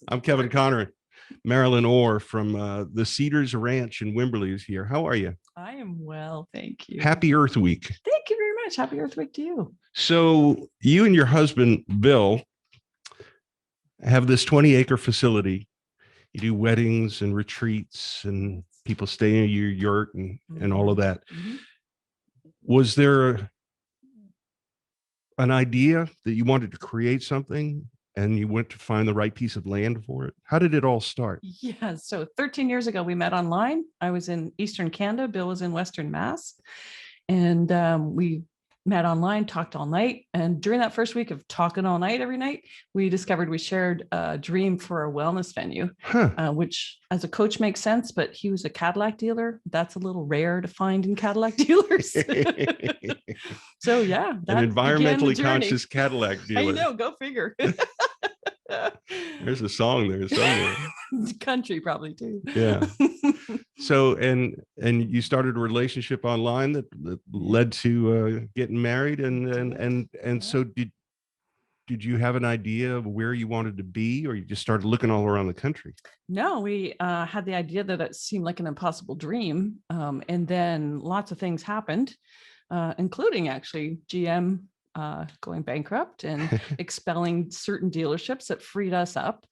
I'm Kevin Conner. Marilyn Orr from the Cedars Ranch in Wimberley is here. How are you? I am well, thank you. Happy Earth Week. Thank you very much. Happy Earth Week to you. So you and your husband, Bill, have this 20-acre facility. You do weddings and retreats and people stay in your yurt and all of that. Mm-hmm. Was there an idea that you wanted to create something and you went to find the right piece of land for it? How did it all start? Yeah, so 13 years ago, we met online. I was in Eastern Canada. Bill was in Western Mass. And we met online, talked all night. And during that first week of talking all night every night, we discovered we shared a dream for a wellness venue, which as a coach makes sense, but he was a Cadillac dealer. That's a little rare to find in Cadillac dealers. So yeah. An environmentally conscious Cadillac dealer. I know, go figure. There's a song there somewhere. Country probably too. Yeah. So and you started a relationship online that led to getting married and so did you have an idea of where you wanted to be, or you just started looking all around the country? No, we had the idea that it seemed like an impossible dream, and then lots of things happened, including actually GM going bankrupt and expelling certain dealerships that freed us up.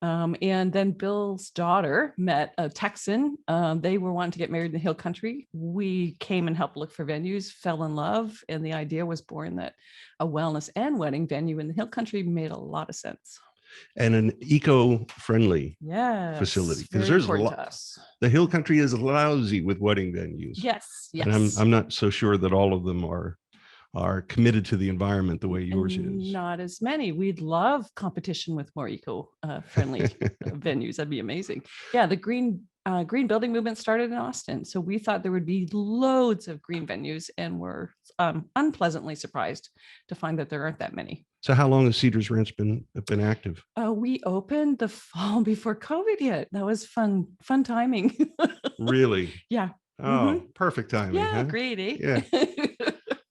And then Bill's daughter met a Texan. They were wanting to get married in the Hill Country. We came and helped look for venues, fell in love, and the idea was born that a wellness and wedding venue in the Hill Country made a lot of sense. And an eco-friendly facility, because there's a lot. The Hill Country is lousy with wedding venues. Yes. And I'm not so sure that all of them are committed to the environment the way yours is. Not as many. We'd love competition with more eco-friendly venues. That'd be amazing. Yeah, the green building movement started in Austin. So we thought there would be loads of green venues, and we're unpleasantly surprised to find that there aren't that many. So how long has Cedars Ranch been active? We opened the fall before COVID hit. That was fun timing. Really? Yeah. Oh, perfect timing. Yeah, huh? great, eh? Yeah.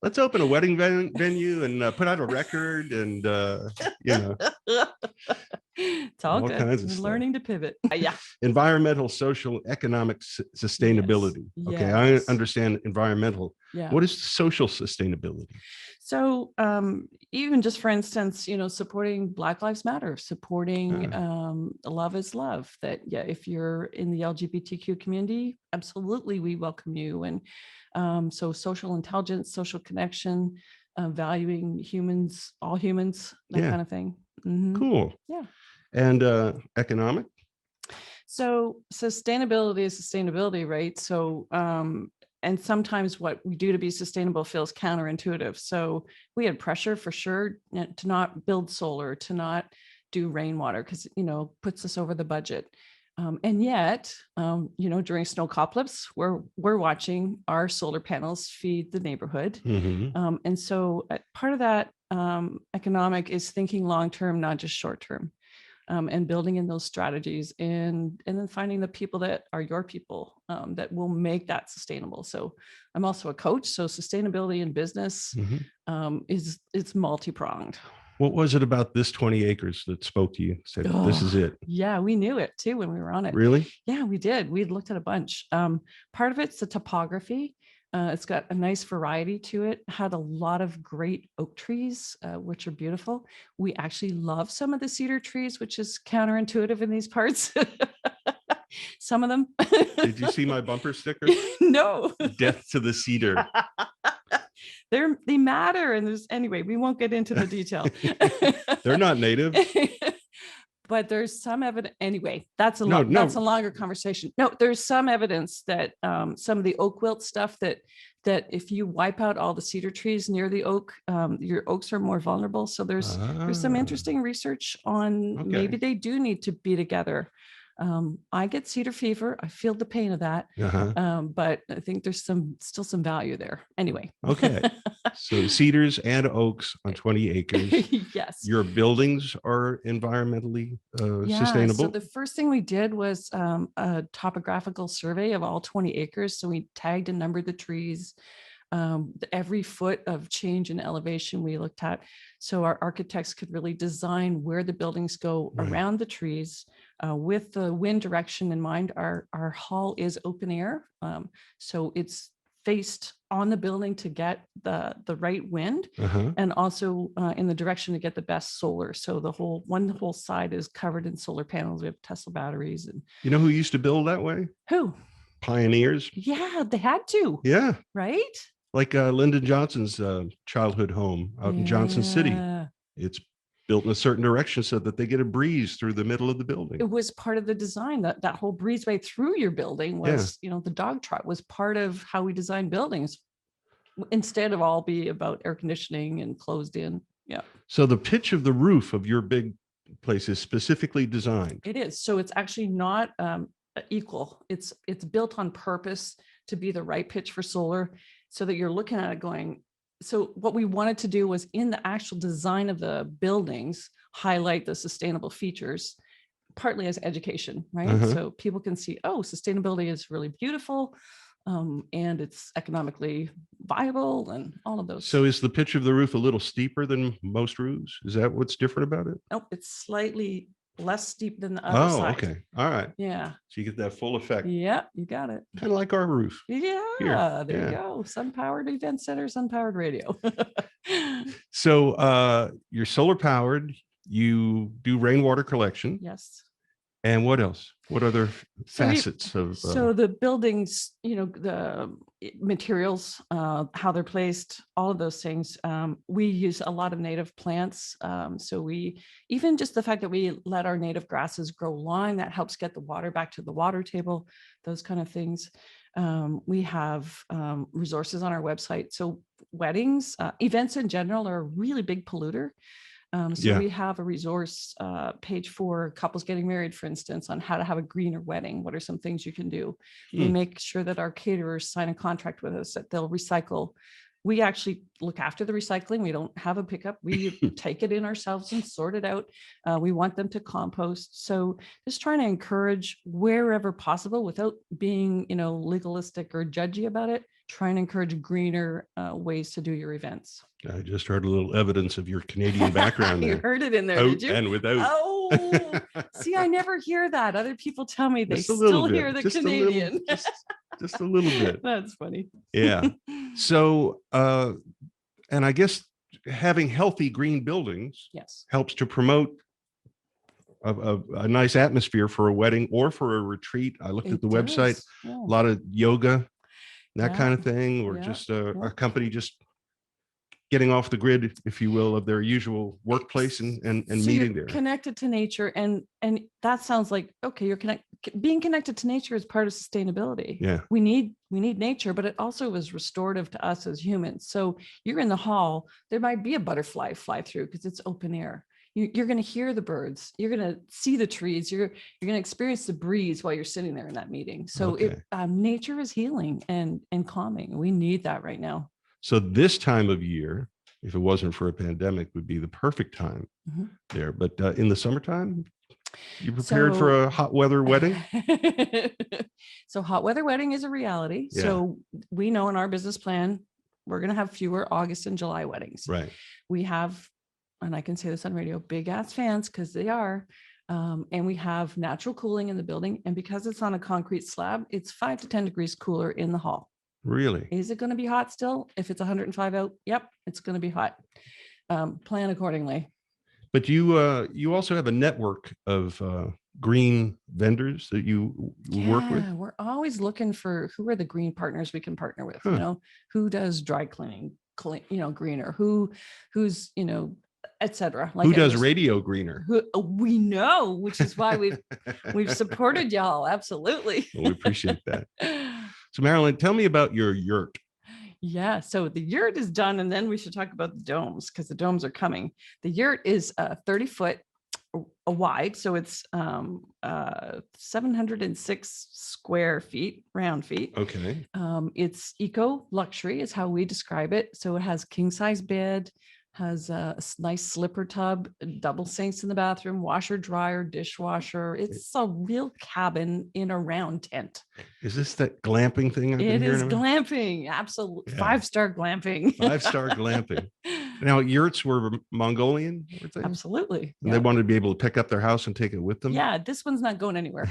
Let's open a wedding venue and put out a record and, It's all good. Kinds of learning to pivot. Yeah. Environmental, social, economic sustainability. Yes. Okay. I understand environmental. Yeah. What is social sustainability? So even just for instance, supporting Black Lives Matter, supporting love is love, that, yeah, if you're in the LGBTQ community, absolutely, we welcome you. And so social intelligence, social connection, valuing humans, all humans, that kind of thing. Mm-hmm. Cool. Yeah. And economic? So sustainability is sustainability, right? So and sometimes what we do to be sustainable feels counterintuitive. So we had pressure for sure to not build solar, to not do rainwater, because, puts us over the budget. And yet, during snowcopolis, we're watching our solar panels feed the neighborhood. Mm-hmm. And so part of that economic is thinking long-term, not just short-term. And building in those strategies and then finding the people that are your people that will make that sustainable. So I'm also a coach. So sustainability in business it's multi-pronged. What was it about this 20 acres that spoke to you? Said, this is it. Yeah, we knew it too when we were on it. Really? Yeah, we did. We'd looked at a bunch. Part of it's the topography. It's got a nice variety to it. Had a lot of great oak trees, which are beautiful. We actually love some of the cedar trees, which is counterintuitive in these parts. Some of them. Did you see my bumper sticker? No. Death to the cedar. They matter. And anyway, we won't get into the detail. They're not native. But there's some evidence anyway. That's a longer conversation. No, there's some evidence that some of the oak wilt stuff that if you wipe out all the cedar trees near the oak, your oaks are more vulnerable. So there's some interesting research on maybe they do need to be together. I get cedar fever. I feel the pain of that. But I think there's still some value there. Anyway. Okay. So cedars and oaks on 20 acres. Yes. Your buildings are environmentally sustainable. So the first thing we did was a topographical survey of all 20 acres. So we tagged and numbered the trees. Every foot of change in elevation we looked at. So our architects could really design where the buildings go Right. around the trees with the wind direction in mind. Our hall is open air. So it's faced on the building to get the right wind, Uh-huh. and also in the direction to get the best solar. So the whole side is covered in solar panels. We have Tesla batteries. And You know who used to build that way? who? Pioneers. Yeah, they had to, Yeah. right? Like Lyndon Johnson's childhood home out in Johnson City. Yeah. It's built in a certain direction so that they get a breeze through the middle of the building. It was part of the design. That whole breezeway through your building was, the dog trot was part of how we design buildings, instead of all be about air conditioning and closed in. Yeah. So the pitch of the roof of your big place is specifically designed. It is. So it's actually not equal. It's built on purpose to be the right pitch for solar, so that you're looking at it going. So what we wanted to do was, in the actual design of the buildings, highlight the sustainable features, partly as education, right? Uh-huh. So people can see, oh, sustainability is really beautiful, and it's economically viable, and all of those. So is the pitch of the roof a little steeper than most roofs? Is that what's different about it? Nope, it's slightly less steep than the other side. Okay. All right. Yeah. So you get that full effect. Yeah, you got it. Kind of like our roof. Yeah, there Yeah. you go. Sun-powered event center, sun-powered radio. So you're solar powered. You do rainwater collection. Yes. And what else? What other So we- facets of? So the buildings, the materials, how they're placed, all of those things. We use a lot of native plants. So we, even just the fact that we let our native grasses grow long, that helps get the water back to the water table, those kind of things. We have resources on our website. So weddings, events in general are a really big polluter. So Yeah. we have a resource page for couples getting married, for instance, on how to have a greener wedding. What are some things you can do? We make sure that our caterers sign a contract with us that they'll recycle. We actually look after the recycling. We don't have a pickup. We take it in ourselves and sort it out. We want them to compost. So just trying to encourage, wherever possible, without being, legalistic or judgy about it, trying to encourage greener ways to do your events. I just heard a little evidence of your Canadian background You there. heard it in there, Out did you? and without. Oh, see, I never hear that. Other people tell me they Just a little still bit, hear the just a little- Canadian. just a little bit. That's funny. Yeah. So, and I guess having healthy green buildings Yes. helps to promote a nice atmosphere for a wedding or for a retreat. I looked at the website, Yeah. a lot of yoga, that Yeah. kind of thing, or Yeah. just Yeah. a company just getting off the grid, if you will, of their usual workplace and So meeting you're there. connected to nature, and that sounds like, okay, being connected to nature is part of sustainability. Yeah. We need nature, but it also is restorative to us as humans. So you're in the hall, there might be a butterfly fly through because it's open air. You're going to hear the birds. You're going to see the trees. You're going to experience the breeze while you're sitting there in that meeting. So Okay. nature is healing and calming. We need that right now. So this time of year, if it wasn't for a pandemic, would be the perfect time Mhm. there. But in the summertime, you prepared for a hot weather wedding? So hot weather wedding is a reality. Yeah. So we know in our business plan, we're going to have fewer August and July weddings. Right. We have, and I can say this on radio, big ass fans, because they are. And we have natural cooling in the building. And because it's on a concrete slab, it's 5 to 10 degrees cooler in the hall. Really? Is it going to be hot still? If it's 105 out, yep, it's going to be hot. Plan accordingly. But you also have a network of green vendors that you work with? Yeah, we're always looking for who are the green partners we can partner with. Huh. Who does dry cleaning, greener, who's, et cetera. Who does radio greener? Who we know, which is why we've supported y'all. Absolutely. Well, we appreciate that. So Marilyn, tell me about your yurt. Yeah, so the yurt is done, and then we should talk about the domes, because the domes are coming. The yurt is 30 foot wide, so it's 706 square feet, round feet. Okay. It's eco luxury is how we describe it. So it has king size bed, has a nice slipper tub, double sinks in the bathroom, washer, dryer, dishwasher. It's a real cabin in a round tent. Is this that glamping thing I've been It is hearing about? glamping. Absolutely. Yeah. 5-star glamping. 5-star glamping. Now, yurts were Mongolian, weren't they? Absolutely. And they wanted to be able to pick up their house and take it with them. Yeah, this one's not going anywhere.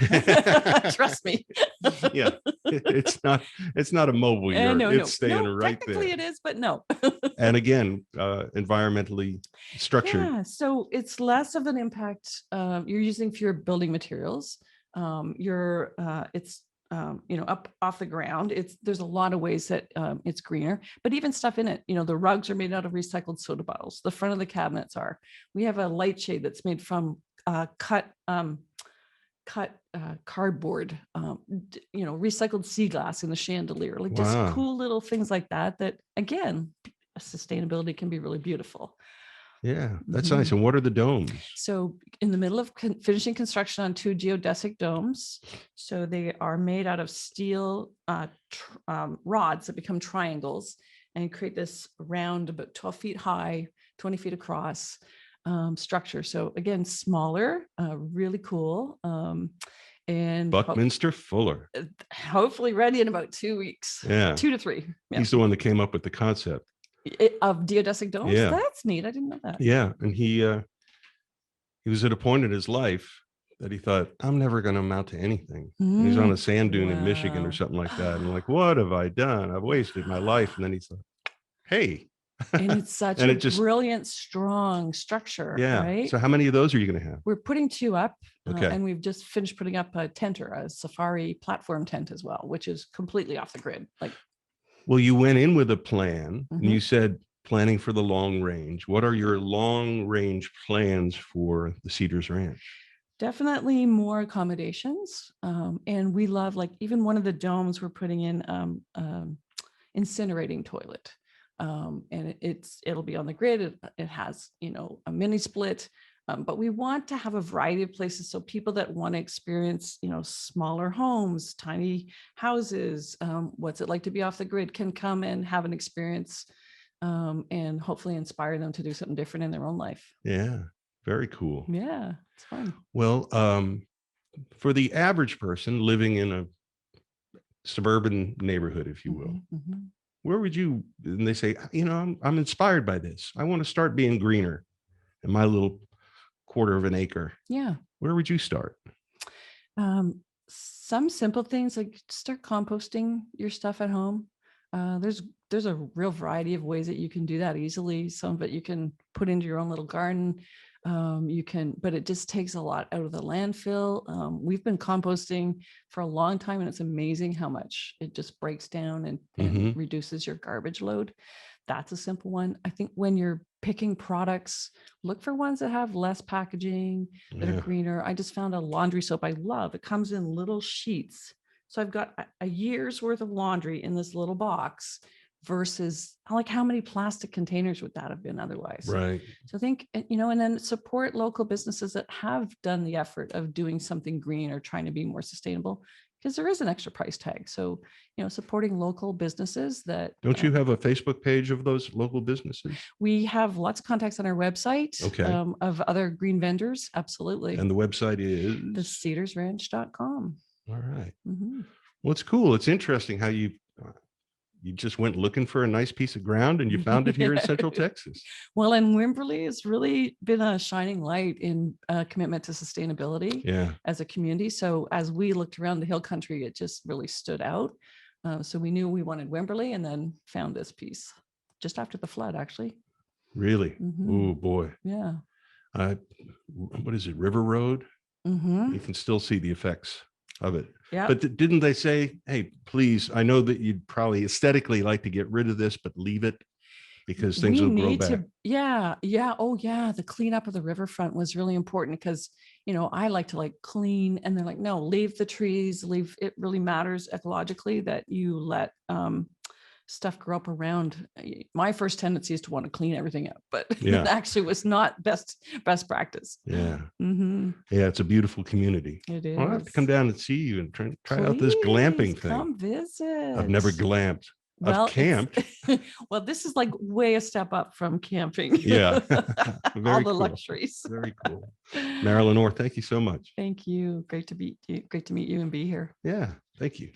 Trust me. Yeah, it's not a mobile yurt. No, it's staying right technically there. it is, but no. And again, environmentally structured. Yeah, so it's less of an impact. You're using fewer building materials. It's up off the ground. There's a lot of ways that it's greener, but even stuff in it. The rugs are made out of recycled soda bottles. The front of the cabinets are. We have a light shade that's made from cut cardboard, recycled sea glass in the chandelier, like just Wow. cool little things like that. That again, sustainability can be really beautiful. Yeah, that's nice. And what are the domes? So in the middle of finishing construction on 2 geodesic domes. So they are made out of steel rods that become triangles and create this round, about 12 feet high, 20 feet across structure. So again, smaller, really cool. And Buckminster Fuller. Hopefully ready in about 2 weeks. Yeah. 2 to 3. Yeah. He's the one that came up with the concept. Of geodesic domes. Yeah. That's neat. I didn't know that. Yeah. And he was at a point in his life that he thought, I'm never going to amount to anything. He's on a sand dune in Michigan or something like that. And like, what have I done? I've wasted my life. And then he thought, hey. And it's such a brilliant, strong structure. Yeah. Right? So how many of those are you going to have? We're putting 2 up. Okay. And we've just finished putting up a tenter, a safari platform tent as well, which is completely off the grid. Well, you went in with a plan and you said planning for the long range. What are your long range plans for the Cedars Ranch? Definitely more accommodations. And we love, even one of the domes we're putting in incinerating toilet. And it'll be on the grid. It has, a mini split. But we want to have a variety of places so people that want to experience, smaller homes, tiny houses, what's it like to be off the grid, can come and have an experience and hopefully inspire them to do something different in their own life. Yeah, very cool. Yeah, it's fun. Well, for the average person living in a suburban neighborhood, if you will, where would you, and they say, I'm inspired by this. I want to start being greener in my little 1/4 of an acre. Yeah. Where would you start? Some simple things like start composting your stuff at home. There's a real variety of ways that you can do that easily. Some of it you can put into your own little garden. But it just takes a lot out of the landfill. We've been composting for a long time, and it's amazing how much it just breaks down and reduces your garbage load. That's a simple one. I think when you're picking products, look for ones that have less packaging, that are greener. I just found a laundry soap I love. It comes in little sheets. So I've got a year's worth of laundry in this little box versus how many plastic containers would that have been otherwise? Right. So I think, and then support local businesses that have done the effort of doing something green or trying to be more sustainable, because there is an extra price tag. So, supporting local businesses that. Don't you have a Facebook page of those local businesses? We have lots of contacts on our website of other green vendors. Absolutely. And the website is? thecedarsranch.com. All right. Well, it's cool. It's interesting how you just went looking for a nice piece of ground and you found it here in Central Texas. Well, and Wimberley has really been a shining light in commitment to sustainability as a community. So as we looked around the hill country, it just really stood out. So we knew we wanted Wimberley, and then found this piece just after the flood, actually. Really? Oh, boy. Yeah. What is it? River Road? You can still see the effects of it. Yeah. But didn't they say, hey, please, I know that you'd probably aesthetically like to get rid of this, but leave it because things will grow back. Yeah. Oh yeah. The cleanup of the riverfront was really important because, I like to clean, and they're like, no, leave the trees, it really matters ecologically that you let stuff grow up around. My first tendency is to want to clean everything up, but it actually was not best practice. Yeah. Yeah. It's a beautiful community. It is. I'll have to come down and see you and try out this glamping thing. Come visit. I've never glamped. I've camped. Well, this is way a step up from camping. Yeah. All the luxuries. Very cool. Marilyn Orr, thank you so much. Thank you. Great to meet you. Great to meet you and be here. Yeah. Thank you.